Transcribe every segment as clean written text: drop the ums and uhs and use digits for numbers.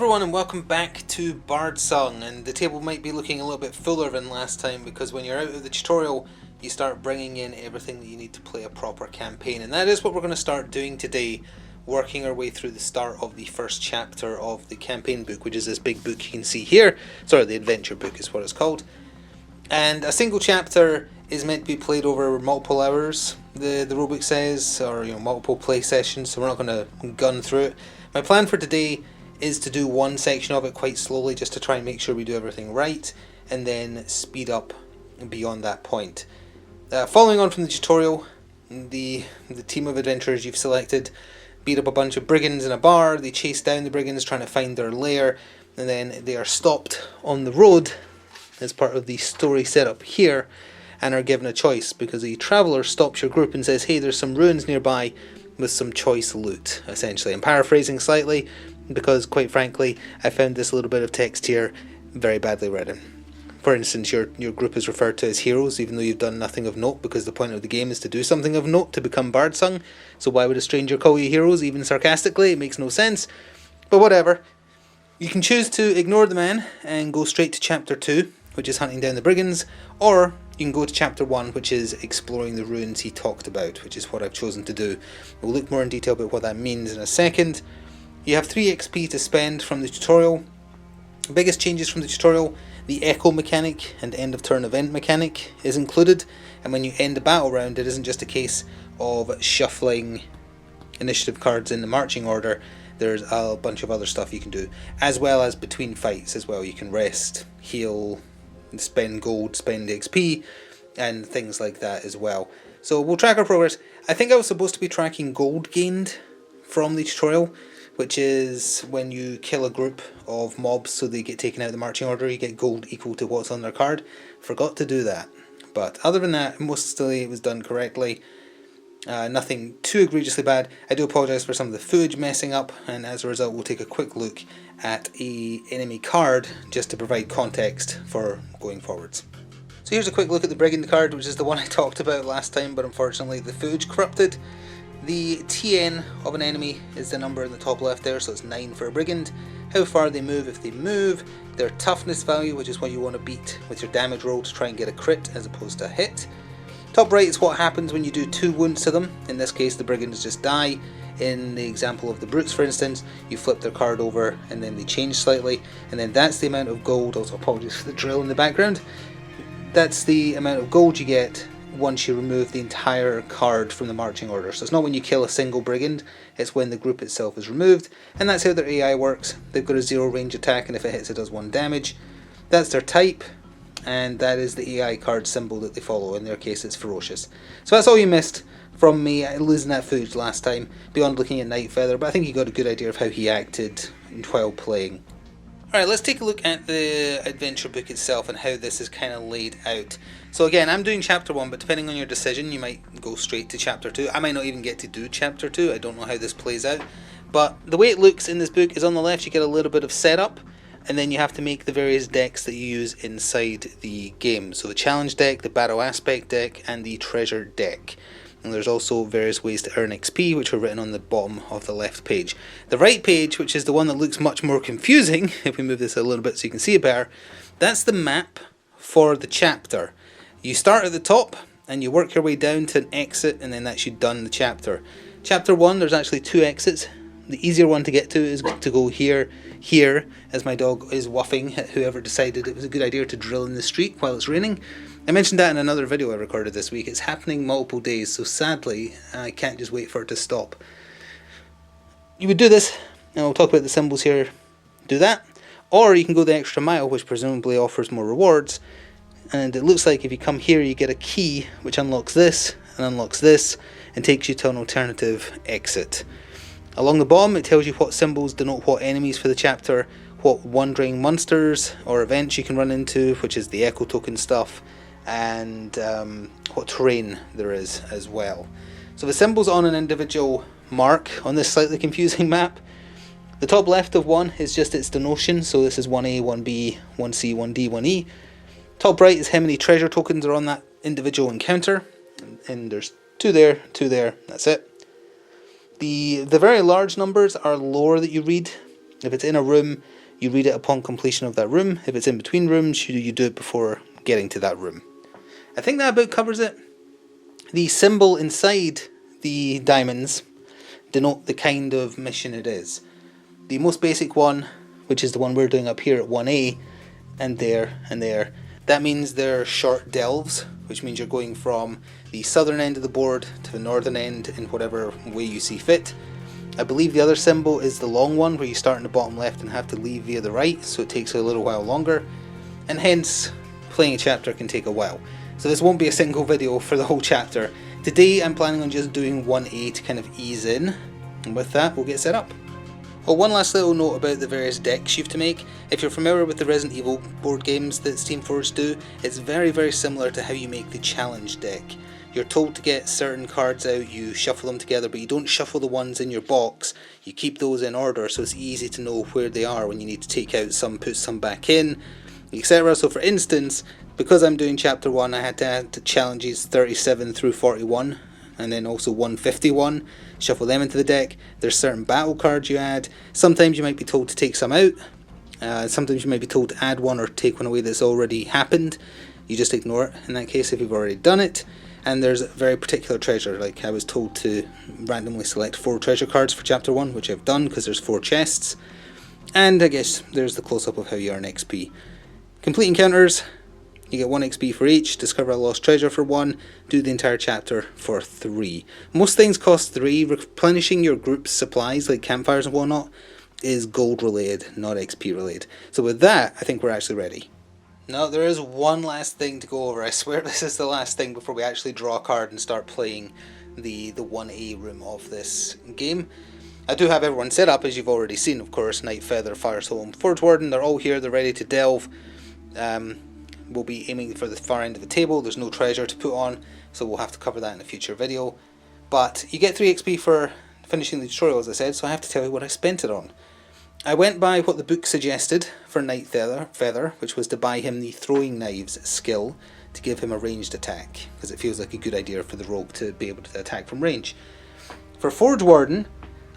everyone and welcome back to Bardsung, and the table might be looking a little bit fuller than last time because when you're out of the tutorial you start bringing in everything that you need to play a proper campaign, and that is what we're going to start doing today, working our way through the start of the first chapter of the campaign book, which is this big book you can see here. Sorry, the adventure book is what it's called. And a single chapter is meant to be played over multiple hours, the rulebook says, or multiple play sessions, so we're not going to gun through it. My plan for today is to do one section of it quite slowly just to try and make sure we do everything right, and then speed up beyond that point. Following on from the tutorial, the team of adventurers you've selected beat up a bunch of brigands in a bar. They chase down the brigands trying to find their lair, and then they are stopped on the road as part of the story setup here and are given a choice, because a traveller stops your group and says, hey, there's some ruins nearby with some choice loot, essentially. I'm paraphrasing slightly because, quite frankly, I found this little bit of text here very badly written. For instance, your group is referred to as heroes even though you've done nothing of note, because the point of the game is to do something of note to become Bardsung. So why would a stranger call you heroes, even sarcastically? It makes no sense. But whatever. You can choose to ignore the man and go straight to chapter 2, which is hunting down the brigands, or you can go to chapter 1, which is exploring the ruins he talked about, which is what I've chosen to do. We'll look more in detail about what that means in a second. You have 3 XP to spend from the tutorial. The biggest changes from the tutorial: the echo mechanic and end of turn event mechanic is included, and when you end a battle round, it isn't just a case of shuffling initiative cards in the marching order. There's a bunch of other stuff you can do, as well as between fights as well. You can rest, heal, spend gold, spend XP, and things like that as well. So we'll track our progress. I think I was supposed to be tracking gold gained from the tutorial, which is when you kill a group of mobs so they get taken out of the marching order, you get gold equal to what's on their card. Forgot to do that. But other than that, mostly it was done correctly. Nothing too egregiously bad. I do apologise for some of the footage messing up, and as a result we'll take a quick look at an enemy card just to provide context for going forwards. So here's a quick look at the brigand card, which is the one I talked about last time, but unfortunately the footage corrupted. The TN of an enemy is the number in the top left there, so it's 9 for a brigand. How far they move if they move, their toughness value, which is what you want to beat with your damage roll to try and get a crit as opposed to a hit. Top right is what happens when you do 2 wounds to them. In this case the brigands just die. In the example of the brutes, for instance, you flip their card over and then they change slightly, and then that's the amount of gold. Also apologies for the drill in the background. That's the amount of gold you get once you remove the entire card from the marching order. So it's not when you kill a single brigand, it's when the group itself is removed, and that's how their AI works. They've got a 0 range attack, and if it hits it does 1 damage. That's their type, and that is the AI card symbol that they follow. In their case it's ferocious. So that's all you missed from me losing that footage last time, beyond looking at Nightfeather, but I think you got a good idea of how he acted while playing. Alright, let's take a look at the adventure book itself and how this is kind of laid out. So again, I'm doing chapter 1, but depending on your decision, you might go straight to chapter 2. I might not even get to do chapter 2, I don't know how this plays out. But the way it looks in this book is on the left you get a little bit of setup, and then you have to make the various decks that you use inside the game. So the challenge deck, the battle aspect deck, and the treasure deck. And there's also various ways to earn XP, which are written on the bottom of the left page. The right page, which is the one that looks much more confusing, if we move this a little bit so you can see it better, that's the map for the chapter. You start at the top and you work your way down to an exit, and then that's you done the chapter. Chapter 1, there's actually 2 exits. The easier one to get to is to go here, as my dog is wuffing at whoever decided it was a good idea to drill in the street while it's raining. I mentioned that in another video I recorded this week. It's happening multiple days, so sadly I can't just wait for it to stop. You would do this, and we'll talk about the symbols here, do that, or you can go the extra mile, which presumably offers more rewards, and it looks like if you come here you get a key which unlocks this, and takes you to an alternative exit. Along the bottom it tells you what symbols denote what enemies for the chapter, what wandering monsters or events you can run into, which is the echo token stuff, and what terrain there is as well. So the symbols on an individual mark on this slightly confusing map. The top left of one is just its denotion, so this is 1A, 1B, 1C, 1D, 1E. Top right is how many treasure tokens are on that individual encounter, and there's 2 there, that's it. The very large numbers are lore that you read. If it's in a room you read it upon completion of that room. If it's in between rooms, you do it before getting to that room. I think that about covers it. The symbol inside the diamonds denote the kind of mission it is. The most basic one, which is the one we're doing up here at 1A, and there, that means they're short delves, which means you're going from the southern end of the board to the northern end in whatever way you see fit. I believe the other symbol is the long one, where you start in the bottom left and have to leave via the right, so it takes a little while longer, and hence playing a chapter can take a while. So this won't be a single video for the whole chapter. Today I'm planning on just doing 1A to kind of ease in, and with that we'll get set up. Oh, one last little note about the various decks you have to make. If you're familiar with the Resident Evil board games that Steamforged do, it's very similar to how you make the challenge deck. You're told to get certain cards out, you shuffle them together, but you don't shuffle the ones in your box. You keep those in order, so it's easy to know where they are when you need to take out some, put some back in, etc. So for instance, because I'm doing chapter 1, I had to add the challenges 37 through 41, and then also 151, shuffle them into the deck. There's certain battle cards you add. Sometimes you might be told to take some out, sometimes you might be told to add one or take one away that's already happened. You just ignore it in that case if you've already done it. And there's a very particular treasure, like I was told to randomly select 4 treasure cards for chapter 1, which I've done because there's 4 chests. And I guess there's the close-up of how you earn XP. Complete encounters, you get 1 XP for each, discover a lost treasure for 1, do the entire chapter for 3. Most things cost 3, replenishing your group's supplies like campfires and whatnot is gold related, not XP related. So with that, I think we're actually ready. No, there is one last thing to go over. I swear this is the last thing before we actually draw a card and start playing the 1A room of this game. I do have everyone set up, as you've already seen, of course. Night Feather, Fire Soul, and Forge Warden, they're all here, they're ready to delve. We'll be aiming for the far end of the table. There's no treasure to put on, so we'll have to cover that in a future video. But you get 3 XP for finishing the tutorial, as I said, so I have to tell you what I spent it on. I went by what the book suggested for Night Feather, which was to buy him the throwing knives skill to give him a ranged attack, because it feels like a good idea for the rogue to be able to attack from range. For Forge Warden,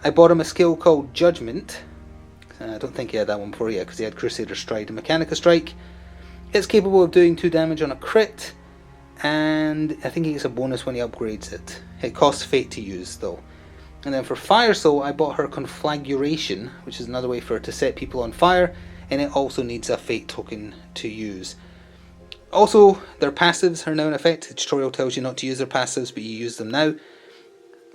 I bought him a skill called Judgment. I don't think he had that one before yet, because he had Crusader Stride and Mechanica Strike. It's capable of doing 2 damage on a crit, and I think he gets a bonus when he upgrades it. It costs Fate to use though. And then for Fire Soul, I bought her Conflagration, which is another way for her to set people on fire, and it also needs a Fate token to use. Also, their passives are now in effect. The tutorial tells you not to use their passives, but you use them now.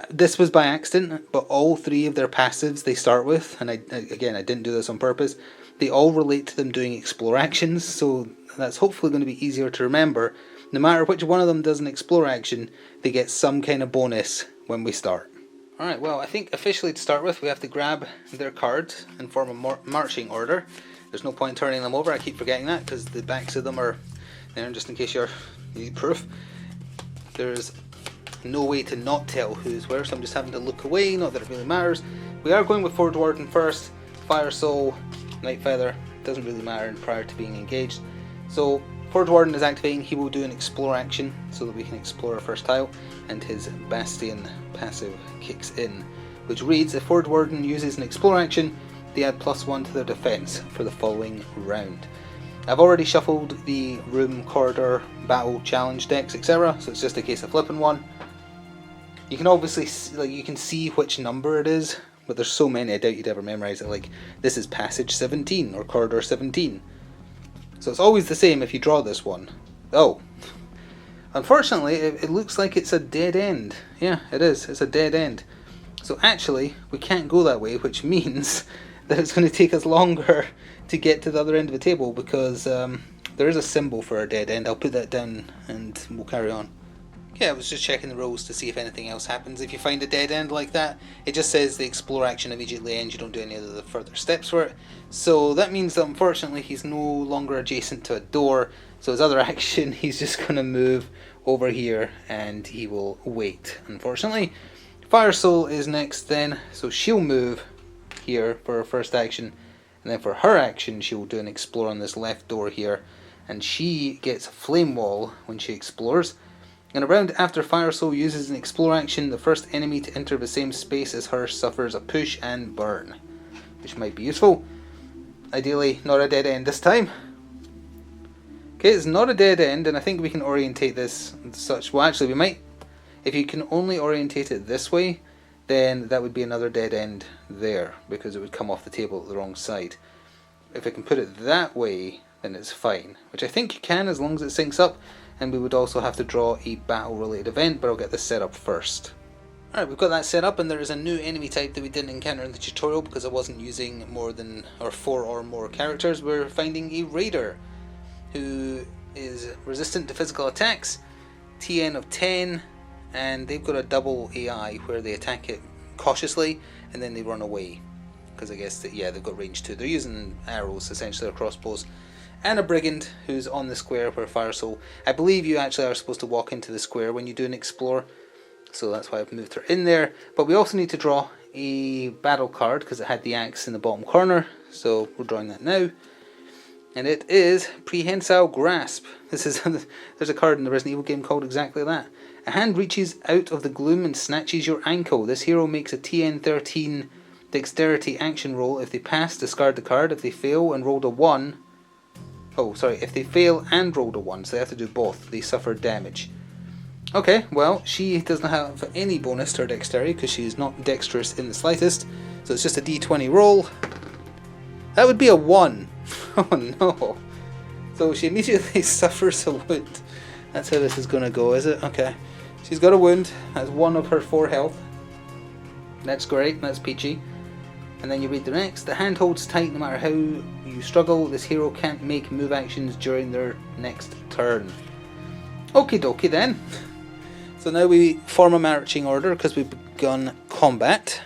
This was by accident, but all 3 of their passives they start with, and I didn't do this on purpose, they all relate to them doing explore actions, so that's hopefully going to be easier to remember. No matter which one of them does an explore action, they get some kind of bonus when we start. Alright, well, I think officially to start with we have to grab their cards and form a marching order. There's no point turning them over, I keep forgetting that because the backs of them are there just in case you need proof. There's no way to not tell who's where, so I'm just having to look away, not that it really matters. We are going with Forge Warden first, Fire Soul, Night Feather, doesn't really matter prior to being engaged. So Forge Warden is activating, he will do an explore action so that we can explore our first tile, and his Bastion passive kicks in, which reads, if Forge Warden uses an explore action, they add +1 to their defense for the following round. I've already shuffled the room, corridor, battle, challenge decks, etc. So it's just a case of flipping one. You can obviously you can see which number it is, but there's so many I doubt you'd ever memorize it. Like this is passage 17 or corridor 17. So it's always the same if you draw this one. Oh, unfortunately it looks like it's a dead end. Yeah, it is. It's a dead end. So actually we can't go that way, which means that it's going to take us longer to get to the other end of the table because there is a symbol for a dead end. I'll put that down and we'll carry on. Yeah, I was just checking the rules to see if anything else happens. If you find a dead end like that, it just says the explore action immediately ends. You don't do any of the further steps for it. So that means that unfortunately he's no longer adjacent to a door. So his other action, he's just going to move over here and he will wait, unfortunately. Fire Soul is next then, so she'll move here for her first action. And then for her action, she'll do an explore on this left door here. And she gets a Flame Wall when she explores. In a round after Fire Soul uses an explore action, the first enemy to enter the same space as her suffers a push and burn, which might be useful. ideally not a dead end this time. Okay, it's not a dead end, and I think we can orientate this as such. Well, actually, we might. If you can only orientate it this way, then that would be another dead end there, because it would come off the table at the wrong side. If I can put it that way, then it's fine, which I think you can as long as it syncs up, and we would also have to draw a battle related event, but I'll get this set up first. Alright, we've got that set up, and there is a new enemy type that we didn't encounter in the tutorial because I wasn't using more than 4 or more characters. We're finding a raider who is resistant to physical attacks, TN of 10, and they've got a double AI where they attack it cautiously and then they run away, because I guess they've got range 2. They're using arrows essentially, or crossbows. And a brigand who's on the square where Fire Soul, I believe you actually are supposed to walk into the square when you do an explore, so that's why I've moved her in there. But we also need to draw a battle card because it had the axe in the bottom corner, so we're drawing that now. And it is Prehensile Grasp. This is there's a card in the Resident Evil game called exactly that. A hand reaches out of the gloom and snatches your ankle. This hero makes a TN 13 dexterity action roll. If they pass, discard the card. If they fail and rolled a 1... Oh, sorry. If they fail and rolled a 1, so they have to do both, they suffer damage. Okay, well, she doesn't have any bonus to her dexterity because she is not dexterous in the slightest. So it's just a d20 roll. That would be a 1. Oh no. So she immediately suffers a wound. That's how this is going to go, is it? Okay. She's got a wound. That's 1 of her 4 health. That's great. That's peachy. And then you read the next. The hand holds tight no matter how you struggle. This hero can't make move actions during their next turn. Okie dokie then. So now we form a marching order because we've begun combat.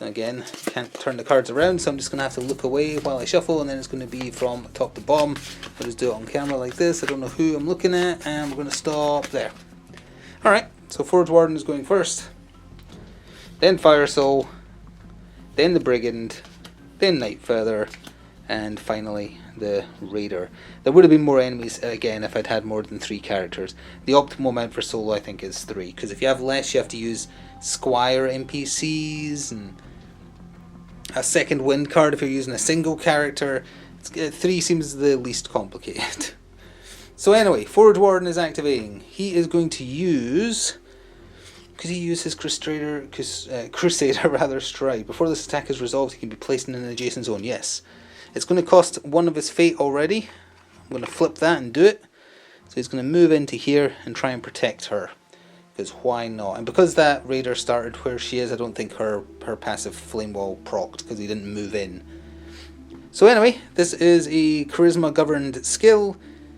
Again, can't turn the cards around, so I'm just going to have to look away while I shuffle, and then it's going to be from top to bottom. I'll just do it on camera like this. I don't know who I'm looking at, and we're going to stop there. Alright, so Forge Warden is going first. Then Fire Soul. Then the Brigand. Then Night Feather. And finally the Raider. There would have been more enemies again if I'd had more than 3 characters. The optimal amount for solo I think is 3, because if you have less you have to use Squire NPCs and a second wind card if you're using a single character. 3 seems the least complicated. So anyway, Forge Warden is activating. He is going to use... Could he use his Crusader stride? Before this attack is resolved, he can be placed in an adjacent zone. Yes. It's going to cost 1 of his fate already. I'm going to flip that and do it. So he's going to move into here and try and protect her. Because why not? And because that Raider started where she is, I don't think her passive Flame Wall procced because he didn't move in. So anyway, this is a Charisma governed skill.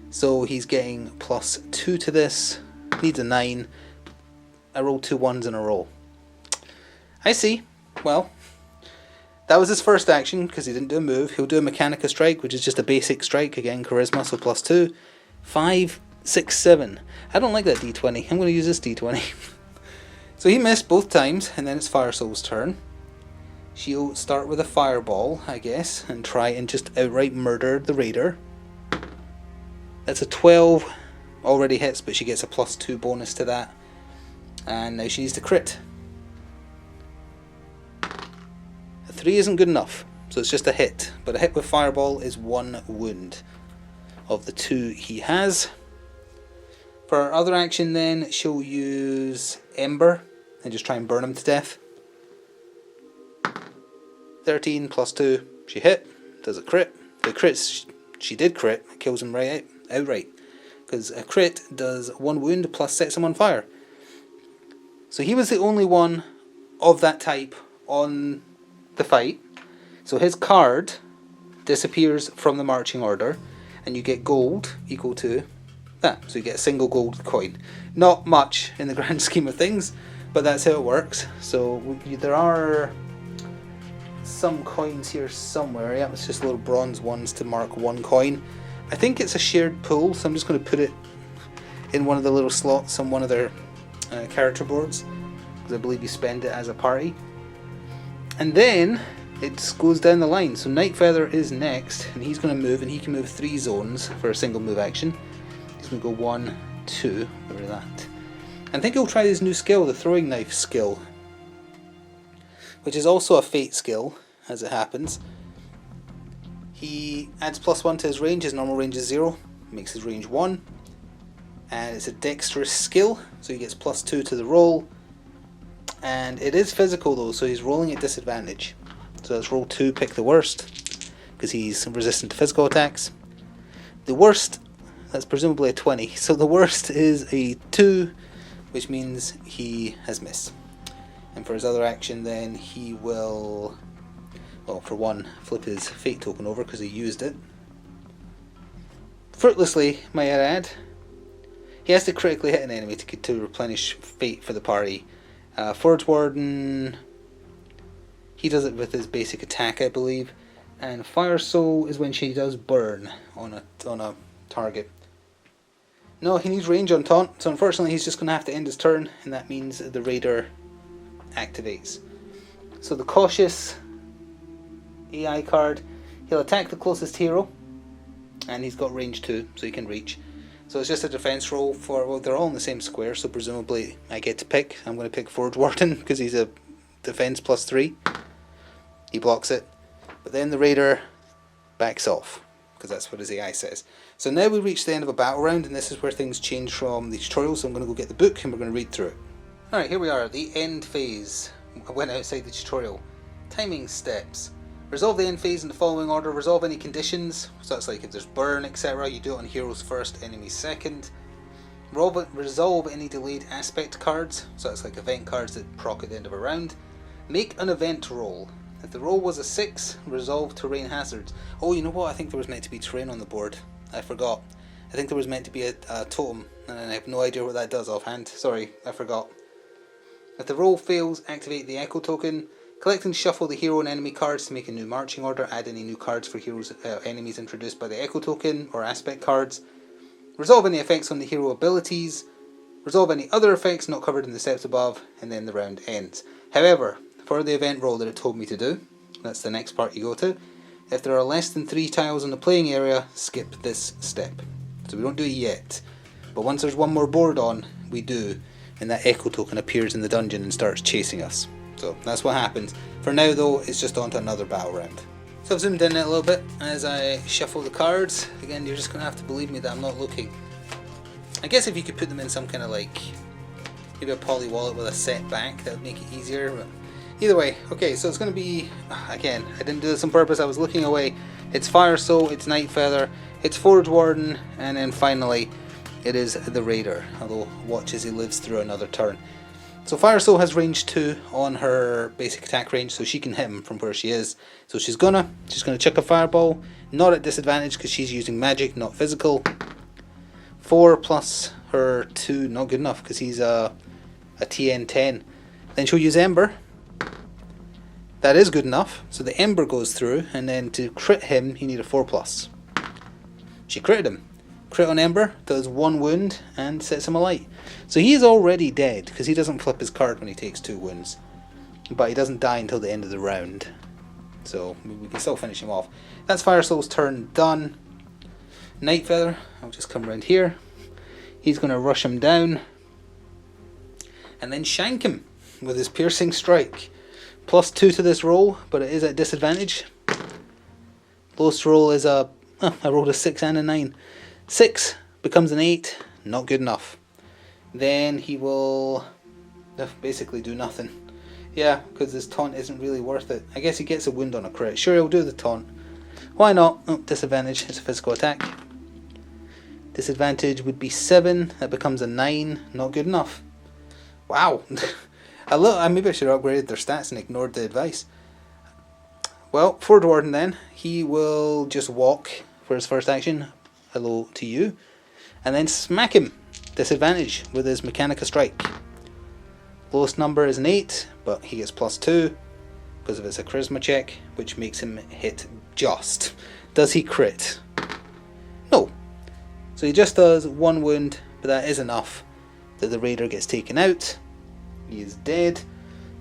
So he's getting +2 to this. Needs a 9. I rolled 2 1s in a row. I see. Well, that was his first action because he didn't do a move. He'll do a Mechanica Strike, which is just a basic strike. Again, Charisma, so +2. 5, 6, 7. I don't like that d20. I'm going to use this d20. So he missed both times, and then it's Fire Soul's turn. She'll start with a Fireball, I guess, and try and just outright murder the Raider. That's a 12. Already hits, but she gets a +2 bonus to that. And now she needs to crit. A 3 isn't good enough, so it's just a hit. But a hit with Fireball is 1 wound of the 2 he has. For our other action then, she'll use Ember and just try and burn him to death. 13 +2, she hit, does a crit. The crits, she did crit, it kills him outright. Because a crit does 1 wound plus sets him on fire. So he was the only one of that type on the fight. So his card disappears from the marching order, and you get gold equal to that. So you get a single gold coin. Not much in the grand scheme of things, but that's how it works. So there are some coins here somewhere. Yeah, it's just little bronze ones to mark 1 coin. I think it's a shared pool, so I'm just going to put it in one of the little slots on one of their character boards, because I believe you spend it as a party. And then it goes down the line. So Night Feather is next, and he's going to move, and he can move 3 zones for a single move action. He's going to go 1, 2, over that. And I think he'll try his new skill, the throwing knife skill, which is also a fate skill, as it happens. He adds +1 to his range. His normal range is 0, makes his range 1. And it's a dexterous skill, so he gets +2 to the roll. And it is physical though, so he's rolling at disadvantage. So let's roll 2, pick the worst, because he's resistant to physical attacks. The worst, that's presumably a 20, so the worst is a 2, which means he has missed. And for his other action then, he will, well, for one, flip his fate token over because he used it. Fruitlessly, might I add. He has to critically hit an enemy to replenish fate for the party. Forge Warden, he does it with his basic attack, I believe. And Fire Soul is when she does burn on a target. No, he needs range on taunt, so unfortunately he's just going to have to end his turn, and that means the Raider activates. So the Cautious AI card, he'll attack the closest hero, and he's got range 2, so he can reach. So it's just a defense roll for, well, they're all in the same square, so presumably I get to pick. I'm going to pick Forge Warden because he's a defense +3. He blocks it, but then the Raider backs off because that's what his AI says. So now we reach the end of a battle round, and this is where things change from the tutorial, so I'm going to go get the book and we're going to read through it. Alright, here we are, the end phase. I went outside the tutorial. Timing steps. Resolve the end phase in the following order. Resolve any conditions, so that's like if there's burn, etc. You do it on heroes first, enemies second. Resolve any delayed aspect cards, so that's like event cards that proc at the end of a round. Make an event roll. If the roll was a 6, resolve terrain hazards. Oh, you know what? I think there was meant to be terrain on the board. I forgot. I think there was meant to be a totem, and I have no idea what that does offhand. Sorry, I forgot. If the roll fails, activate the echo token. Collect and shuffle the hero and enemy cards to make a new marching order. Add any new cards for heroes enemies introduced by the echo token or aspect cards. Resolve any effects on the hero abilities. Resolve any other effects not covered in the steps above, and then the round ends. However, for the event roll that it told me to do, that's the next part you go to, if there are less than 3 tiles in the playing area, skip this step. So we don't do it yet, but once there's one more board on, we do, and that echo token appears in the dungeon and starts chasing us. So that's what happens. For now though, it's just on to another battle round. So I've zoomed in a little bit as I shuffle the cards. Again, you're just going to have to believe me that I'm not looking. I guess if you could put them in some kind of like, maybe a poly wallet with a set back, that would make it easier. But either way, okay, so it's going to be, again, I didn't do this on purpose, I was looking away. It's Fire Soul, it's Night Feather, it's Forge Warden, and then finally it is the Raider, although watch as he lives through another turn. So Fire Soul has range 2 on her basic attack range, so she can hit him from where she is. So she's gonna chuck a fireball, not at disadvantage because she's using magic, not physical. 4 plus her 2, not good enough because he's a TN10. Then she'll use Ember. That is good enough, so the Ember goes through, and then to crit him, you need a 4 plus. She critted him. Crit on Ember, does 1 wound, and sets him alight. So he is already dead, because he doesn't flip his card when he takes 2 wounds. But he doesn't die until the end of the round. So we can still finish him off. That's Fire Soul's turn done. Night Feather, I'll just come around here. He's going to rush him down. And then shank him with his piercing strike. +2 to this roll, but it is at disadvantage. Lowest roll is I rolled a 6 and a 9. 6 becomes an 8, not good enough. Then he will basically do nothing. Yeah, because his taunt isn't really worth it. I guess he gets a wound on a crit. Sure, he'll do the taunt. Why not? Oh, disadvantage, it's a physical attack. Disadvantage would be 7, that becomes a 9, not good enough. Wow. Maybe I should have upgraded their stats and ignored the advice. Well, Forge Warden then, he will just walk for his first action. Hello to you. And then smack him. Disadvantage with his Mechanica Strike. Lowest number is an 8, but he gets +2 because of it's a charisma check, which makes him hit just. Does he crit? No. So he just does 1 wound, but that is enough that the Raider gets taken out. He is dead.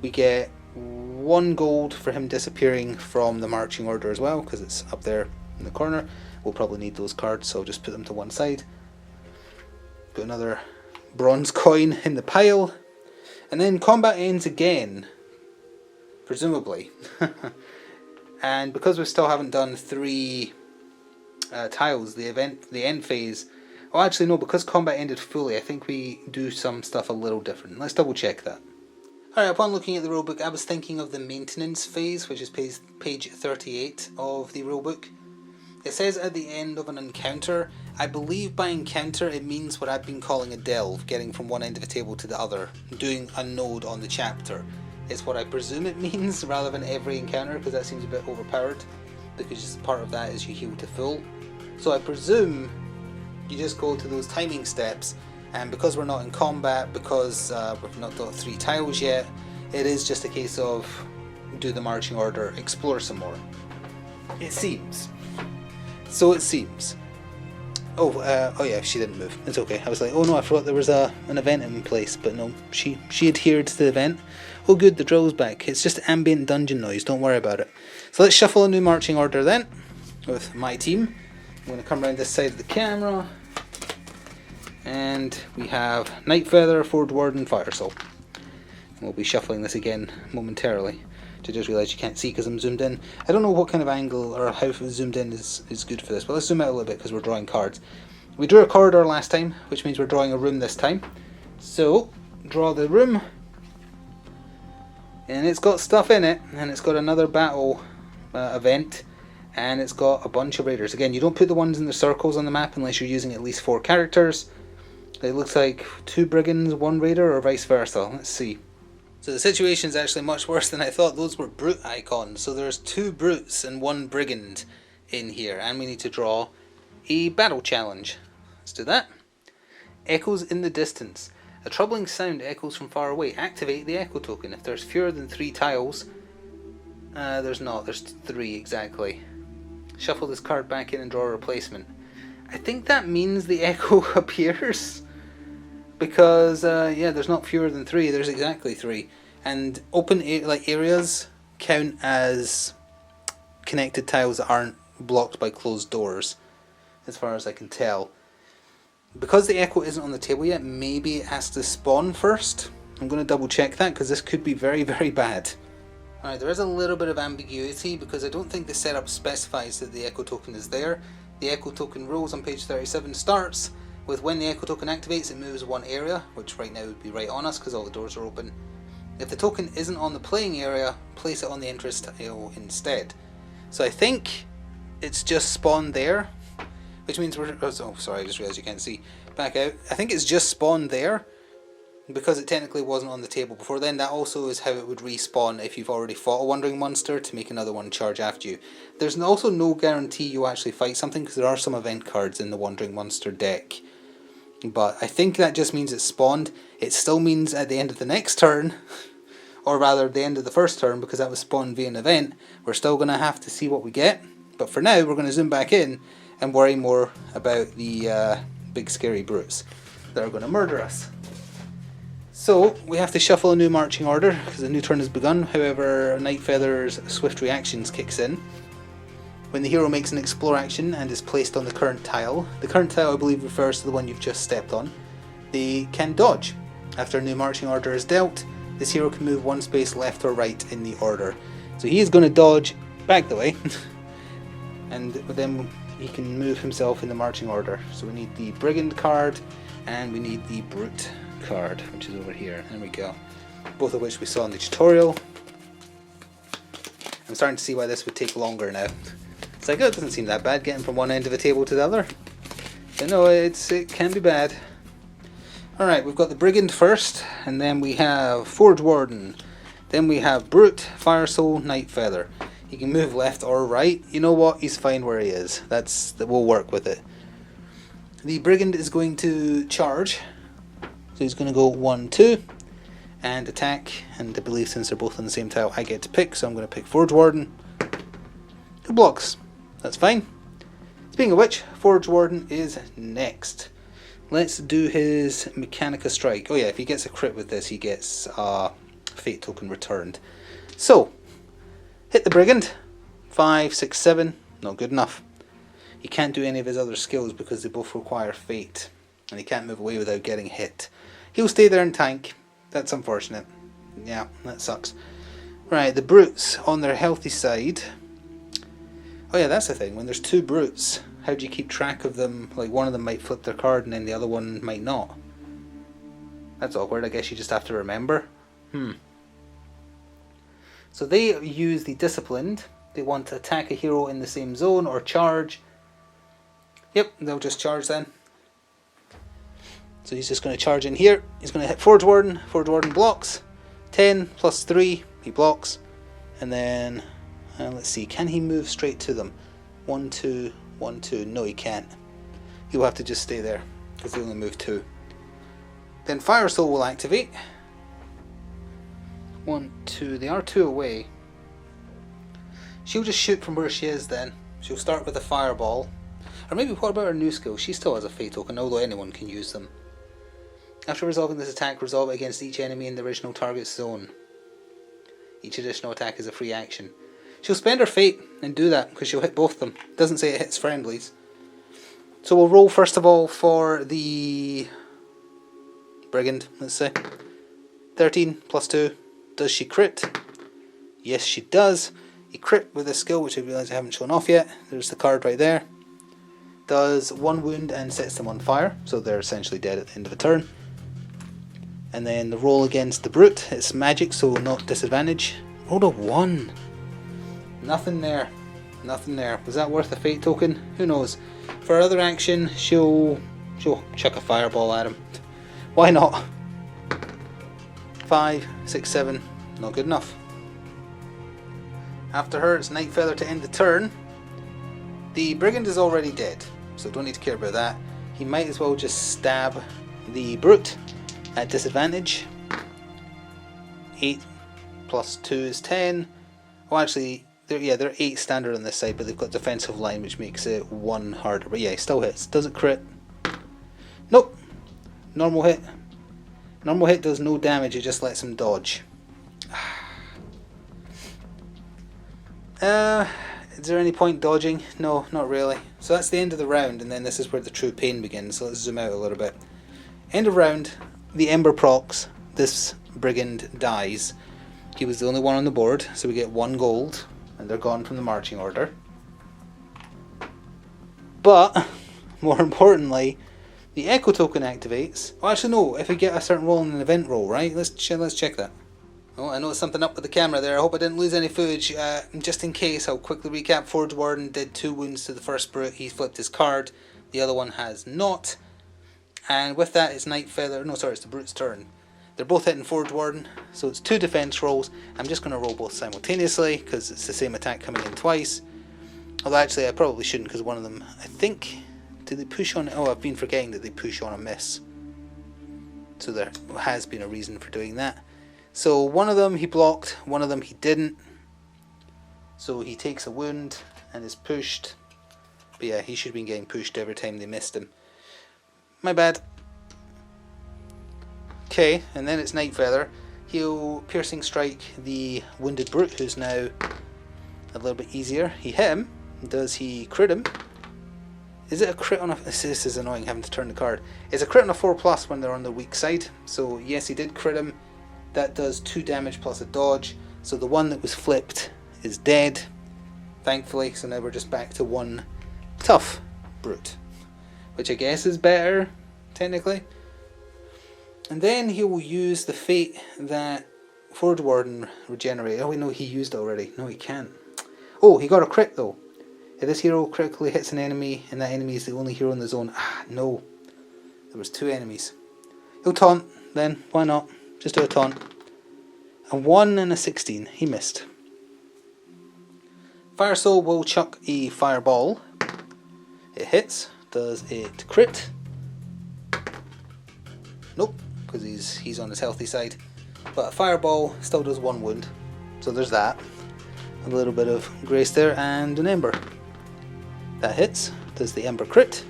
We get 1 gold for him disappearing from the marching order as well, because it's up there in the corner. We'll probably need those cards, so I'll just put them to one side. Put another bronze coin in the pile. And then combat ends again, presumably. And because we still haven't done 3 tiles, the end phase. Oh, actually no, because combat ended fully, I think we do some stuff a little different. Let's double check that. Alright, upon looking at the rulebook, I was thinking of the maintenance phase, which is page 38 of the rulebook. It says at the end of an encounter. I believe by encounter it means what I've been calling a delve, getting from one end of the table to the other, doing a node on the chapter. It's what I presume it means, rather than every encounter, because that seems a bit overpowered, because part of that is you heal to full. So I presume you just go to those timing steps, and because we're not in combat, because we've not got 3 tiles yet, it is just a case of do the marching order, explore some more. It seems. So it seems. Oh yeah, she didn't move. It's okay. I was like, oh no, I forgot there was an event in place, but no, she adhered to the event. Oh good, the drill's back. It's just ambient dungeon noise, don't worry about it. So let's shuffle a new marching order then, with my team. I'm going to come around this side of the camera, and we have Nightfeather, Forge Warden, Firesoul. We'll be shuffling this again momentarily. I just realised you can't see because I'm zoomed in. I don't know what kind of angle or how zoomed in is good for this, but let's zoom out a little bit because we're drawing cards. We drew a corridor last time, which means we're drawing a room this time. So, draw the room, and it's got stuff in it, and it's got another battle event, and it's got a bunch of raiders. Again, you don't put the ones in the circles on the map unless you're using at least 4 characters. It looks like 2 brigands, 1 raider, or vice versa. Let's see. So the situation is actually much worse than I thought. Those were brute icons. So there's 2 brutes and 1 brigand in here. And we need to draw a battle challenge. Let's do that. Echoes in the distance. A troubling sound echoes from far away. Activate the echo token. If there's fewer than 3 tiles... there's not. There's 3 exactly. Shuffle this card back in and draw a replacement. I think that means the echo appears. Because, yeah, there's not fewer than 3, there's exactly 3. And open areas count as connected tiles that aren't blocked by closed doors, as far as I can tell. Because the echo isn't on the table yet, maybe it has to spawn first. I'm going to double check that, because this could be very, very bad. Alright, there is a little bit of ambiguity, because I don't think the setup specifies that the echo token is there. The echo token rules on page 37 starts with when the echo token activates, it moves 1 area, which right now would be right on us because all the doors are open. If the token isn't on the playing area, place it on the entrance tile instead. So I think it's just spawned there, which means we're... Oh, sorry, I just realised you can't see. Back out. I think it's just spawned there, because it technically wasn't on the table before then. That also is how it would respawn if you've already fought a wandering monster to make another one charge after you. There's also no guarantee you actually fight something, because there are some event cards in the wandering monster deck. But I think that just means it's spawned. It still means at the end of the next turn, or rather the end of the first turn, because that was spawned via an event, we're still going to have to see what we get. But for now, we're going to zoom back in and worry more about the big scary brutes that are going to murder us. So, we have to shuffle a new marching order, because a new turn has begun. However, Nightfeather's swift reactions kicks in. When the hero makes an explore action and is placed on the current tile I believe refers to the one you've just stepped on, they can dodge. After a new marching order is dealt, this hero can move 1 space left or right in the order. So he is going to dodge back the way, and then he can move himself in the marching order. So we need the brigand card, and we need the brute card, which is over here. There we go. Both of which we saw in the tutorial. I'm starting to see why this would take longer now. It's like, oh, it doesn't seem that bad getting from one end of the table to the other. But no, it can be bad. Alright, we've got the Brigand first, and then we have Forge Warden. Then we have Brute, Firesoul, Nightfeather. He can move left or right. You know what? He's fine where he is. We'll work with it. The Brigand is going to charge. So he's going to go 1, 2, and attack. And I believe since they're both on the same tile, I get to pick. So I'm going to pick Forge Warden, who blocks. That's fine. Speaking of which, Forge Warden is next. Let's do his Mechanica Strike. Oh yeah, if he gets a crit with this, he gets a Fate token returned. So, hit the Brigand. 5, 6, 7. Not good enough. He can't do any of his other skills because they both require Fate. And he can't move away without getting hit. He'll stay there and tank. That's unfortunate. Yeah, that sucks. Right, the Brutes on their healthy side Oh yeah, that's the thing. When there's two brutes, how do you keep track of them? Like, one of them might flip their card and then the other one might not. That's awkward. I guess you just have to remember. So they use the disciplined. They want to attack a hero in the same zone or charge. Yep, they'll just charge then. So he's just going to charge in here. He's going to hit Forge Warden. Forge Warden blocks. 10 plus 3, he blocks. And then, let's see, can he move straight to them? 1, 2, 1, 2. No, he can't. He'll have to just stay there because they only move 2. Then Fire Soul will activate. 1, 2, they are 2 away. She'll just shoot from where she is then. She'll start with a fireball. Or maybe, what about her new skill? She still has a fate token, although anyone can use them. After resolving this attack, resolve it against each enemy in the original target's zone. Each additional attack is a free action. She'll spend her fate and do that, because she'll hit both of them. It doesn't say it hits friendlies. So we'll roll first of all for the Brigand, let's say. 13 plus 2. Does she crit? Yes, she does. He crit with a skill, which I realise I haven't shown off yet. There's the card right there. Does 1 wound and sets them on fire, so they're essentially dead at the end of a turn. And then the roll against the brute, it's magic, so not disadvantage. Rolled a 1. Nothing there. Nothing there. Was that worth a fate token? Who knows. For other action, she'll chuck a fireball at him. Why not? 5, 6, 7. Not good enough. After her, it's Night Feather to end the turn. The Brigand is already dead, so don't need to care about that. He might as well just stab the brute at disadvantage. 8 plus 2 is 10. Well, actually, they're 8 standard on this side, but they've got defensive line, which makes it 1 harder. But yeah, he still hits. Does it crit? Nope. Normal hit. Normal hit does no damage, it just lets him dodge. Is there any point dodging? No, not really. So that's the end of the round, and then this is where the true pain begins. So let's zoom out a little bit. End of round, the Ember procs. This Brigand dies. He was the only one on the board, so we get 1 gold, and they're gone from the marching order. But, more importantly, the Echo token activates. Oh, actually no, if we get a certain roll in an event roll, right? Let's check that. Oh, I noticed something up with the camera there. I hope I didn't lose any footage. Just in case, I'll quickly recap. Forge Warden did 2 wounds to the first brute. He flipped his card. The other one has not. And with that, it's Night Feather. No, sorry, it's the brute's turn. They're both hitting Forge Warden, so it's 2 defense rolls. I'm just going to roll both simultaneously because it's the same attack coming in twice. Although actually, I probably shouldn't because one of them, I think, did they push on? Oh, I've been forgetting that they push on a miss. So there has been a reason for doing that. So one of them he blocked, one of them he didn't. So he takes a wound and is pushed. But yeah, he should have been getting pushed every time they missed him. My bad. Okay, and then it's Night Feather. He'll piercing strike the wounded brute, who's now a little bit easier. He hit him. Does he crit him? Is it a crit on a... This is annoying having to turn the card. It's a crit on a 4+ when they're on the weak side. So yes, he did crit him. That does 2 damage plus a dodge. So the one that was flipped is dead, thankfully. So now we're just back to 1 tough brute, which I guess is better, technically. And then he will use the fate that Forge Warden regenerated. Oh wait, no, he used it already. No, he can't. Oh, he got a crit though. If this hero critically hits an enemy and that enemy is the only hero in the zone. Ah, no. There was 2 enemies. He'll taunt then, why not? Just do a taunt. A 1 and a 16. He missed. Fire Soul will chuck a fireball. It hits. Does it crit? Nope, because he's on his healthy side. But a fireball still does 1 wound. So there's that. A little bit of grace there, and an ember. That hits. Does the ember crit?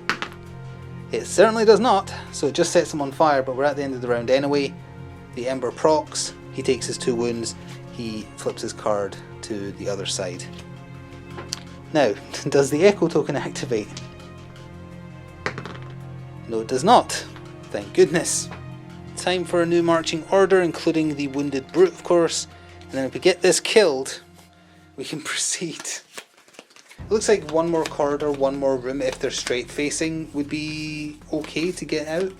It certainly does not. So it just sets him on fire, but we're at the end of the round anyway. The ember procs. He takes his 2 wounds. He flips his card to the other side. Now, does the Echo token activate? No, it does not. Thank goodness. Time for a new marching order, including the wounded brute, of course. And then if we get this killed, we can proceed It looks like one more corridor, one more room, if they're straight facing, would be okay to get out.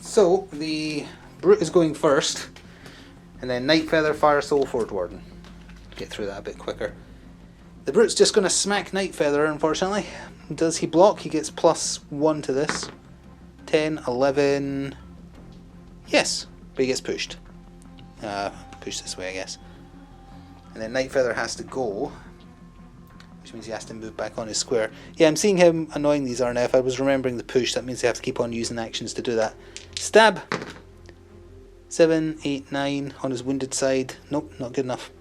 So, the Brute is going first, and then Night Feather, Fire Soul, Forge Warden. Get through that a bit quicker. The Brute's just going to smack Night Feather, unfortunately. Does he block? He gets +1 to this. 10, 11... Yes, but he gets pushed. Pushed this way, I guess. And then Night Feather has to go, which means he has to move back on his square. Yeah, I'm seeing how annoying these are now. If I was remembering the push, that means I have to keep on using actions to do that. Stab! 7, 8, 9 on his wounded side. Nope, not good enough.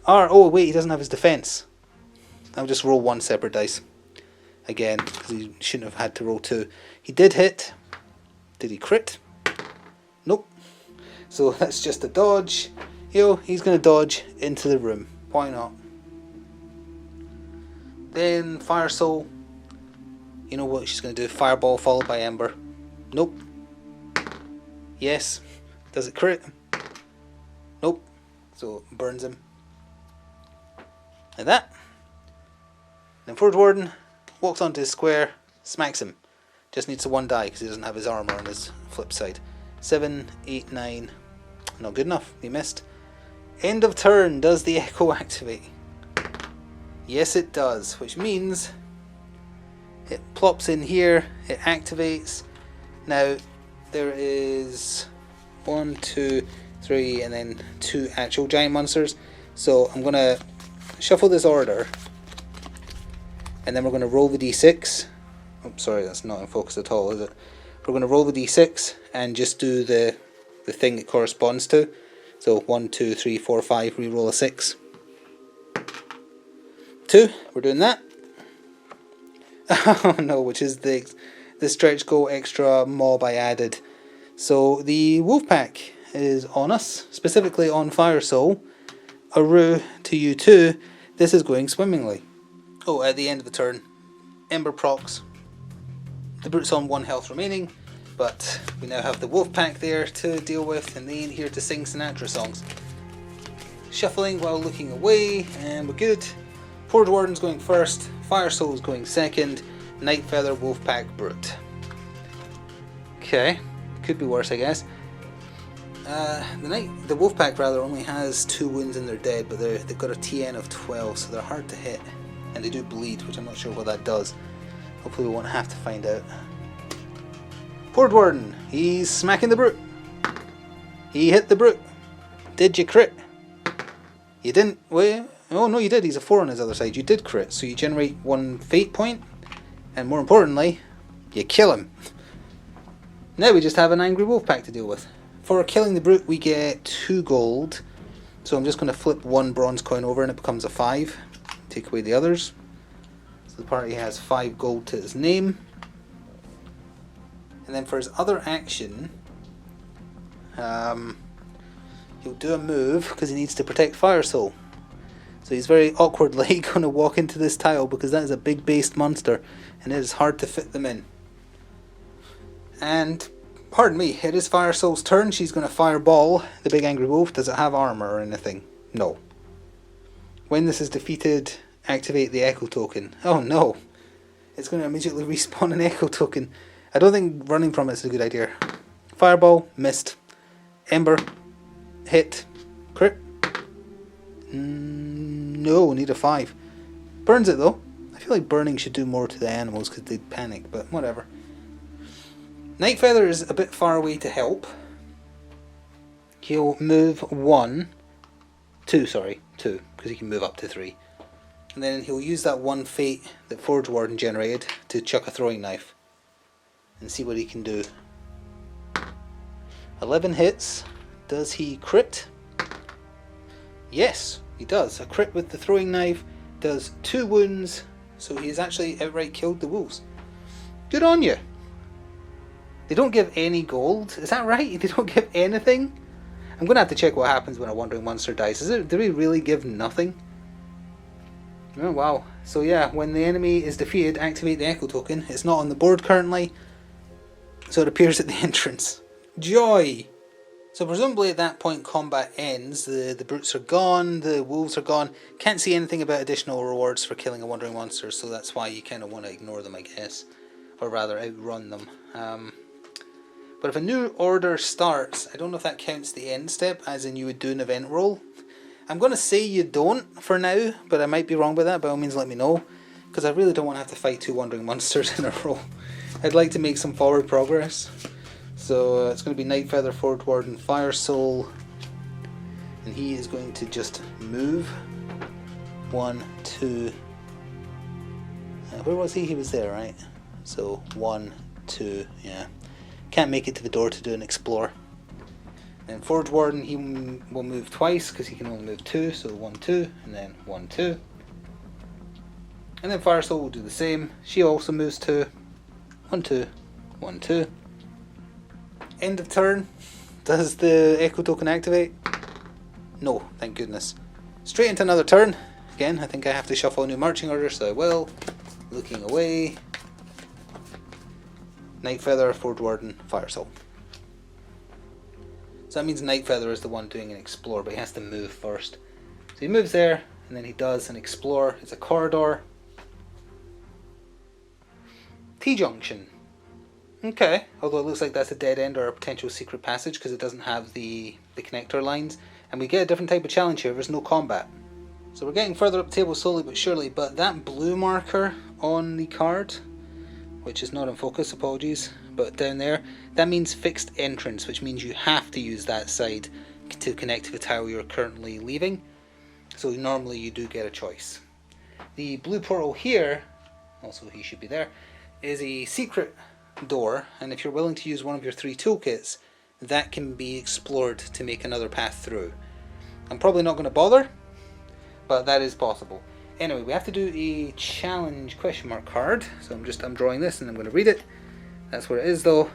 Oh wait, he doesn't have his defense. I'll just roll 1 separate dice. Again, because he shouldn't have had to roll 2. He did hit. Did he crit? Nope. So that's just a dodge. He's going to dodge into the room. Why not? Then Fire Soul. You know what she's going to do? Fireball followed by Ember. Nope. Yes. Does it crit? Nope. So burns him. Like that. Then Forge Warden walks onto his square, smacks him. Just needs to 1 die because he doesn't have his armor on his flip side. 7, 8, 9. Not good enough. He missed. End of turn. Does the Echo activate? Yes, it does. Which means it plops in here. It activates. Now there is 1, 2, 3, and then 2 actual giant monsters. So I'm going to shuffle this order. And then we're going to roll the d6. Oh, sorry, that's not in focus at all, is it? We're going to roll the d6 and just do the thing it corresponds to. So 1, 2, 3, 4, 5, re-roll a 6. 2, we're doing that. Oh no, which is the stretch goal extra mob I added. So the wolf pack is on us, specifically on Fire Soul. Aru to you too. This is going swimmingly. Oh, at the end of the turn, Ember procs. The Brute's on 1 health remaining, but we now have the wolf pack there to deal with, and they ain't here to sing Sinatra songs. Shuffling while looking away, and we're good. Forge Warden's going first, Fire Soul's going second, Night Feather, wolf pack, Brute. Okay, could be worse, I guess. The wolf pack rather only has 2 wounds and they're dead, but they've got a TN of 12, so they're hard to hit. And they do bleed, which I'm not sure what that does. Hopefully we won't have to find out. Forge Warden, he's smacking the Brute. He hit the Brute. Did you crit? You didn't. Wait. Oh no, you did. He's a 4 on his other side. You did crit, so you generate 1 fate point, and more importantly, you kill him. Now we just have an angry wolf pack to deal with. For killing the Brute, we get 2 gold. So I'm just going to flip 1 bronze coin over, and it becomes a 5. Take away the others. So the party has 5 gold to his name. And then for his other action, he'll do a move because he needs to protect Fire Soul. So he's very awkwardly going to walk into this tile because that is a big based monster and it is hard to fit them in. And, pardon me, it is Fire Soul's turn. She's going to fireball the big angry wolf. Does it have armor or anything? No. When this is defeated, activate the Echo token. Oh no! It's going to immediately respawn an Echo token. I don't think running from it is a good idea. Fireball, missed. Ember, hit, crit. No, need a 5. Burns it though. I feel like burning should do more to the animals because they'd panic, but whatever. Night Feather is a bit far away to help. He'll move 2, because he can move up to 3. And then he'll use that 1 fate that Forge Warden generated to chuck a throwing knife. And see what he can do. 11 hits. Does he crit? Yes, he does. A crit with the throwing knife does 2 wounds. So he has actually outright killed the wolves. Good on you. They don't give any gold. Is that right? They don't give anything? I'm going to have to check what happens when a Wandering Monster dies. Do they really give nothing? Oh wow. So yeah, when the enemy is defeated, activate the Echo token. It's not on the board currently, so it appears at the entrance. Joy! So presumably at that point combat ends, the brutes are gone, the wolves are gone. Can't see anything about additional rewards for killing a wandering monster, so that's why you kind of want to ignore them, I guess. Or rather, outrun them. But if a new order starts, I don't know if that counts the end step, as in you would do an event roll. I'm going to say you don't for now, but I might be wrong by that. By all means let me know, because I really don't want to have to fight 2 wandering monsters in a row. I'd like to make some forward progress. So it's going to be Nightfeather, Forge Warden, Fire Soul, and he is going to just move. 1, 2. Where was he? He was there, right? So 1, 2, yeah. Can't make it to the door to do an explore. And Forge Warden, he will move twice because he can only move 2. So 1, 2, and then 1, 2. And then Fire Soul will do the same. She also moves 2. 1, 2, 1, 2. End of turn. Does the Echo Token activate? No, thank goodness. Straight into another turn. Again, I think I have to shuffle a new marching order, so I will. Looking away. Nightfeather, Forge Warden, Fire Soul. So that means Nightfeather is the one doing an explore, but he has to move first. So he moves there, and then he does an explore. It's a corridor. T-junction. Okay, although it looks like that's a dead end or a potential secret passage because it doesn't have the connector lines. And we get a different type of challenge here, there's no combat. So we're getting further up the table slowly but surely, but that blue marker on the card, which is not in focus, apologies, but down there, that means fixed entrance, which means you have to use that side to connect to the tile you're currently leaving. So normally you do get a choice. The blue portal here, also he should be there, is a secret door, and if you're willing to use one of your 3 toolkits, that can be explored to make another path through. I'm probably not going to bother, but that is possible. Anyway, we have to do a challenge question mark card, so I'm drawing this and I'm going to read it. That's what it is though.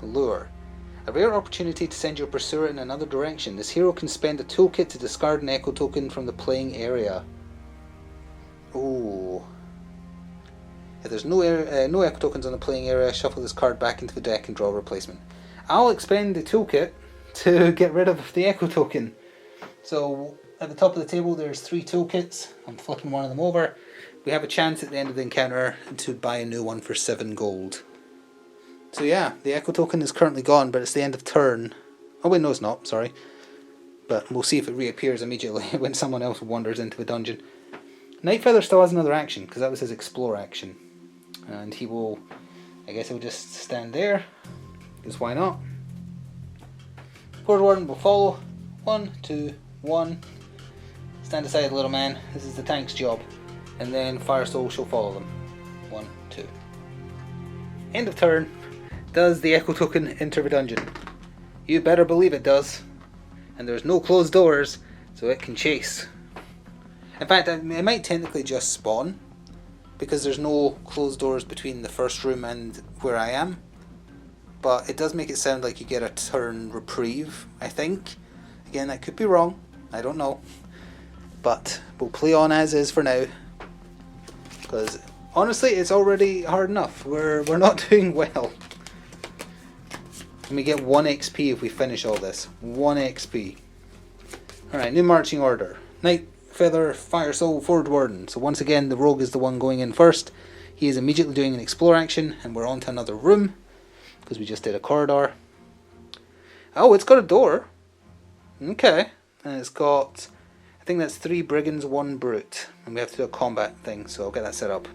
Lure. A rare opportunity to send your pursuer in another direction. This hero can spend a toolkit to discard an echo token from the playing area. Ooh. If there's no echo tokens on the playing area, shuffle this card back into the deck and draw a replacement. I'll expend the toolkit to get rid of the echo token. So at the top of the table there's 3 toolkits. I'm flipping one of them over. We have a chance at the end of the encounter to buy a new one for 7 gold. So yeah, the echo token is currently gone, but it's the end of turn. Oh wait, no it's not, sorry. But we'll see if it reappears immediately when someone else wanders into a dungeon. Nightfeather still has another action, because that was his explore action. And he will, I guess he'll just stand there, because why not? Forge Warden will follow. 1, 2, 1. Stand aside, little man, this is the tank's job. And then Fire Soul shall follow them. 1, 2. End of turn. Does the echo token enter the dungeon? You better believe it does. And there's no closed doors, so it can chase. In fact, it might technically just spawn, because there's no closed doors between the first room and where I am. But it does make it sound like you get a turn reprieve, I think. Again, that could be wrong, I don't know. But we'll play on as is for now. Because honestly, it's already hard enough. We're not doing well. And we get 1 XP if we finish all this. 1 XP. Alright, new marching order. Nightfeather, Fire Soul, Forge Warden. So once again, the rogue is the one going in first. He is immediately doing an explore action, and we're on to another room, because we just did a corridor. Oh, it's got a door. Okay. And it's got, I think that's 3 brigands, 1 brute. And we have to do a combat thing, so I'll get that set up.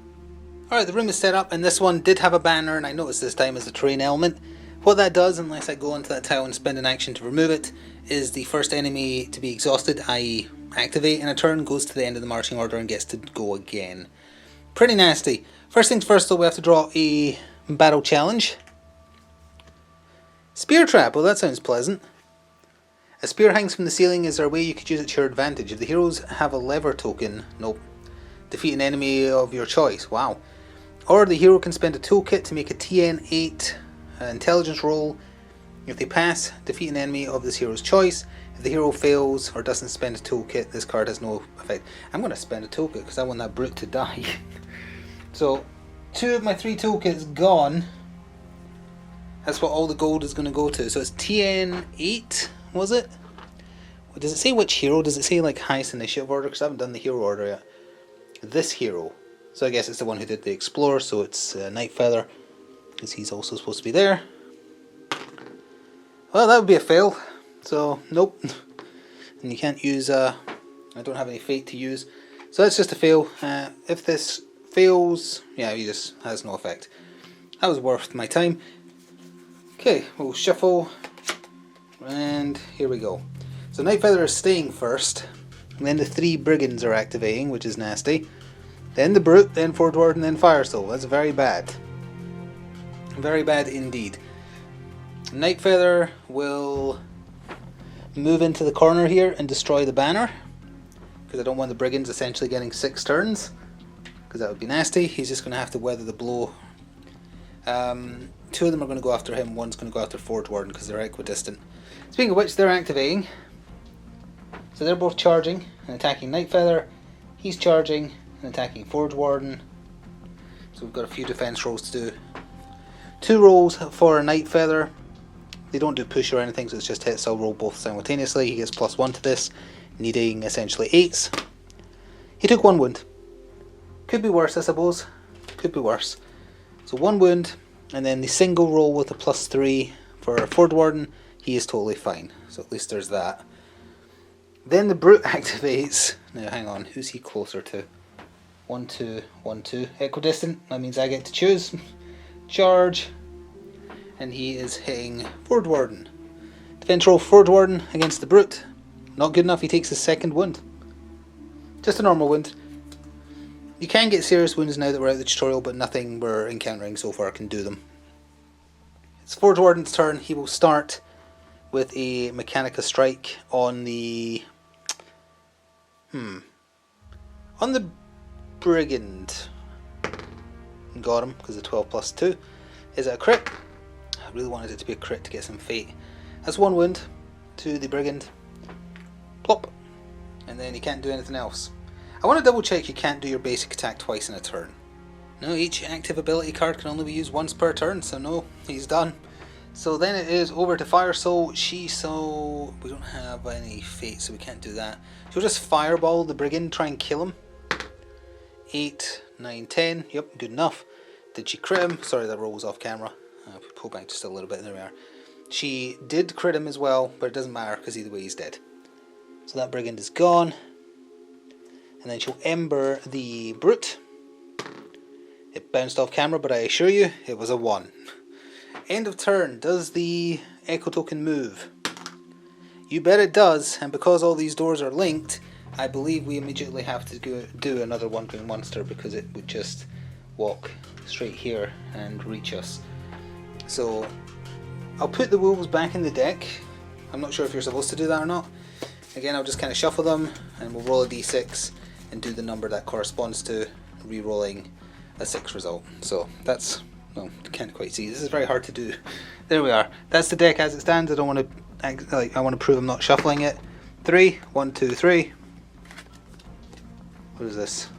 Alright, the room is set up, and this one did have a banner, and I noticed this time as a terrain element. What that does, unless I go onto that tile and spend an action to remove it, is the first enemy to be exhausted, i.e. activate in a turn, goes to the end of the marching order and gets to go again. Pretty nasty. First things first though, we have to draw a battle challenge. Spear trap, well that sounds pleasant. A spear hangs from the ceiling. Is there a way you could use it to your advantage? If the heroes have a lever token, nope. Defeat an enemy of your choice, wow. Or the hero can spend a toolkit to make a TN8 intelligence roll. If they pass, defeat an enemy of this hero's choice. If the hero fails or doesn't spend a toolkit, this card has no effect. I'm going to spend a toolkit because I want that brute to die. So 2 of my 3 toolkits gone. That's what all the gold is going to go to. So it's TN8, was it? Does it say which hero? Does it say like highest initiative order? Because I haven't done the hero order yet. This hero. So I guess it's the one who did the Explorer, so it's Nightfeather, because he's also supposed to be there. Well, that would be a fail. So, nope. And you can't use, I don't have any fate to use. So that's just a fail. If this fails, yeah, he just has no effect. That was worth my time. Okay, we'll shuffle. And here we go. So Nightfeather is staying first. And then the 3 Brigands are activating, which is nasty. Then the Brute, then Forge Warden, then Fire Soul. That's very bad. Very bad indeed. Nightfeather will move into the corner here and destroy the banner. Because I don't want the Brigands essentially getting 6 turns. Because that would be nasty. He's just going to have to weather the blow. 2 of them are going to go after him. One's going to go after Forge Warden because they're equidistant. Speaking of which, they're activating. So they're both charging and attacking Nightfeather. He's charging and attacking Forge Warden. So we've got a few defense rolls to do. 2 rolls for a Nightfeather. They don't do push or anything, so it's just hit, so I'll roll both simultaneously. He gets +1 to this, needing essentially 8s. He took 1 wound. Could be worse, I suppose. Could be worse. So 1 wound, and then the single roll with a +3 for Forge Warden. He is totally fine, so at least there's that. Then the Brute activates. Now hang on, who's he closer to? 1, 2, 1, 2. Equidistant, that means I get to choose. Charge. And he is hitting Forge Warden. Defense roll Forge Warden against the Brute. Not good enough, he takes his 2nd wound. Just a normal wound. You can get serious wounds now that we're out of the tutorial, but nothing we're encountering so far can do them. It's Forge Warden's turn. He will start with a Mechanica Strike on the... on the Brigand. Got him, because the 12 + 2. Is it a crit? I really wanted it to be a crit to get some fate. That's 1 wound to the Brigand. Plop. And then you can't do anything else. I want to double check you can't do your basic attack twice in a turn. No, each active ability card can only be used once per turn, so no, he's done. So then it is over to Fire Soul. We don't have any fate, so we can't do that. She'll just fireball the Brigand, try and kill him. 8, 9, 10. Yep, good enough. Did she crit him? Sorry, that rolls off camera. I'll pull back just a little bit. There we are. She did crit him as well, but it doesn't matter because either way he's dead. So that Brigand is gone. And then she'll Ember the Brute. It bounced off camera, but I assure you, it was a 1. End of turn. Does the Echo Token move? You bet it does, and because all these doors are linked, I believe we immediately have to do another Wandering Monster because it would just walk straight here and reach us. So I'll put the wolves back in the deck. I'm not sure if you're supposed to do that or not. Again, I'll just kind of shuffle them and we'll roll a d6 and do the number that corresponds to, re-rolling a 6 result. So that's, well, you can't quite see. This is very hard to do. There we are. That's the deck as it stands. I don't want to act like I want to prove I'm not shuffling it. 3, 1, 2, 3. What is this?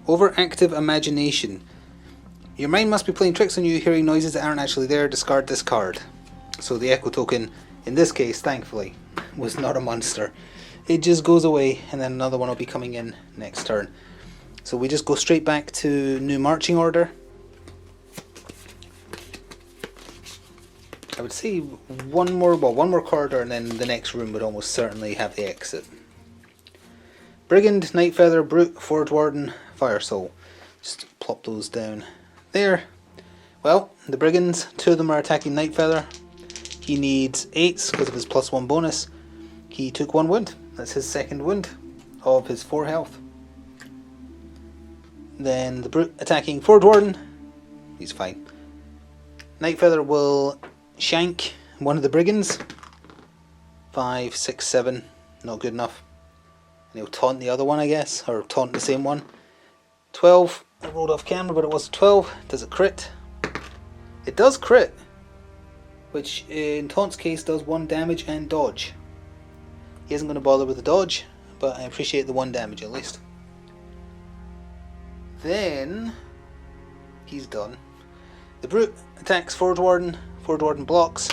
Overactive imagination. Your mind must be playing tricks on you, hearing noises that aren't actually there. Discard this card. So the Echo Token, in this case, thankfully, was not a monster. It just goes away, and then another one will be coming in next turn. So we just go straight back to new marching order. I would say one more corridor, and then the next room would almost certainly have the exit. Brigand, Nightfeather, Brute, Forge Warden, Fire Soul. Just plop those down there. Well, the Brigands, 2 of them are attacking Nightfeather. He needs 8s because of his +1 bonus. He took 1 wound. That's his 2nd wound of his 4 health. Then the Brute attacking Forge Warden. He's fine. Nightfeather will shank one of the Brigands. 5, 6, 7. Not good enough. And he'll taunt the other one, I guess. Or taunt the same one. 12. I rolled off camera, but it was a 12. Does it crit? It does crit. Which in Taunt's case does 1 damage and dodge. He isn't going to bother with the dodge, but I appreciate the 1 damage at least. Then he's done. The Brute attacks Forge Warden Forward Warden blocks.